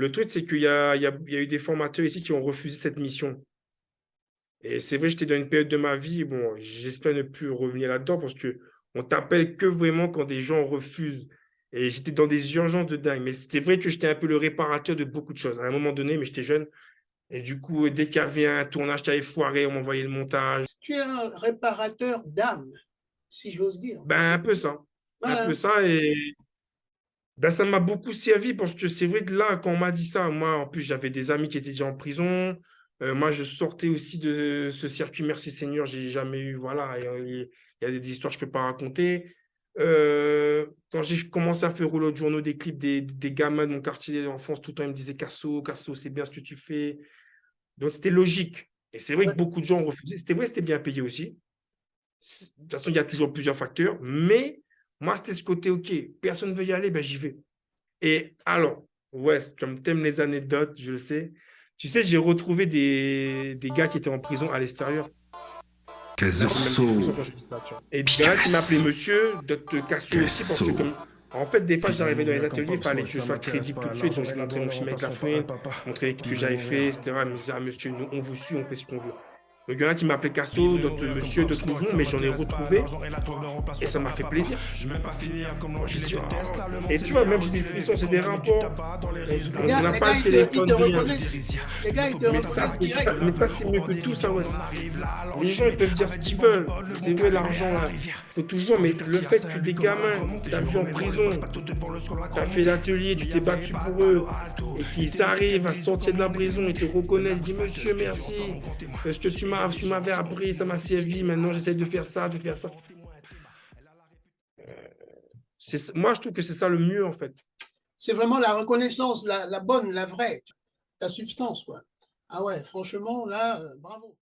Le truc, c'est qu'il y a eu des formateurs ici qui ont refusé cette mission. Et c'est vrai, j'étais dans une période de ma vie, bon, j'espère ne plus revenir là-dedans parce que on t'appelle que vraiment quand des gens refusent. Et j'étais dans des urgences de dingue. Mais c'était vrai que j'étais un peu le réparateur de beaucoup de choses. À un moment donné, mais j'étais jeune. Et du coup, dès qu'il y avait un tournage qui avait foiré, on m'envoyait le montage. Tu es un réparateur d'âme, si j'ose dire. Ben, un peu ça. Un peu Voilà. ça. Et ben, ça m'a beaucoup servi parce que c'est vrai que là, quand on m'a dit ça, moi, en plus, j'avais des amis qui étaient déjà en prison. Moi, je sortais aussi de ce circuit Merci Seigneur. J'ai jamais eu, voilà, il y a des histoires que je peux pas raconter. Quand j'ai commencé à faire rouler au journaux des clips des gamins de mon quartier d'enfance, tout le temps, ils me disaient Casso, Casso, c'est bien ce que tu fais. Donc, c'était logique. Et c'est vrai que Ouais. beaucoup de gens ont refusé. C'était vrai, c'était bien payé aussi. De toute façon, il y a toujours plusieurs facteurs. Mais moi, c'était ce côté, OK, personne ne veut y aller, ben, j'y vais. Et alors, ouais, comme t'aimes les anecdotes, je le sais. Tu sais, j'ai retrouvé des gars qui étaient en prison à l'extérieur. Là, c'est même des frissons Casso, quand je dis ça, tu vois. Et il y en a qui m'appelaient Picasso, monsieur, d'autres Casso aussi, parce que Casso. comme, en fait, des fois, Puis j'arrivais dans les mauvais comme ateliers, il Pop fallait Smoke, que je ça sois m'intéresse crédible tout pas. de suite. Donc, L'argent je et la montrais mon douleur film avec la remplaceront pas un fin, papa. montrer l'équipe que Livré j'avais mon fait, verre. etc. Je me disais, ah, monsieur, nous, on vous suit, on fait ce qu'on veut. Donc, il y en a qui m'appelaient Casso, Livré mon d'autres verre comme monsieur, Pop d'autres Smoke, mouvements, ça mais j'en ai m'intéresse pas. retrouvé L'argent et la douleur et remplaceront ça pas m'a un fait papa. plaisir. Je vais pas finir comme Moi, j'ai l'empile et dit, le test. ah. Là, le monde Et c'est tu vois, bien même j'ai des reculé. frissons, c'est Quand des on a mis du rapports. tabac dans les On rives Les d'un gars, n'a les pas gars, le ils te téléphone, rien. reconnaissent. Les gars, ils te Mais ça, reconnaissent direct. c'est mieux que tout, ça, ouais. Les gens, ils peuvent dire ce qu'ils veulent. C'est vrai, l'argent, là, faut toujours, mais le fait que des gamins, tu as vu en prison, tu as fait l'atelier, tu t'es battu pour eux, et qu'ils arrivent à sortir de la prison et te reconnaissent, dis monsieur, merci, ce que tu m'avais appris, ça m'a servi, maintenant j'essaie de faire ça, de faire ça. Moi, je trouve que c'est ça le mieux, en fait. C'est vraiment la reconnaissance, la bonne, la vraie, la substance, quoi. Ah ouais, franchement, là, bravo.